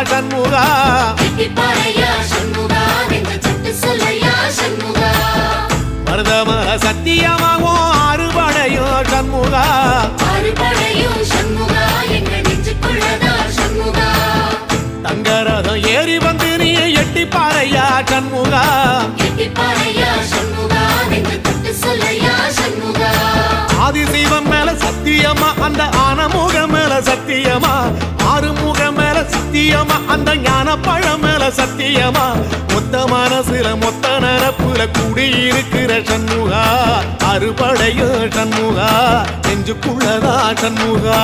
சண்முகா மருதமர சத்தியமாகும் அறுபடையும் சண்முகா தங்கரதம் ஏறி வந்து நீ எட்டி பாறையா சண்முகா ஆதிசைவம் மேல சத்தியமா அந்த ஆனமுகம் மேல சத்தியமா ஆறுமுகம் மேல சத்தியமா அந்த ஞான பழம் மேல சத்தியமா மொத்த மனசுல மொத்த நரப்புல கூடியிருக்கிற சண்முகா அறுபடையோ சண்முகா நெஞ்சுக்குள்ளதா சண்முகா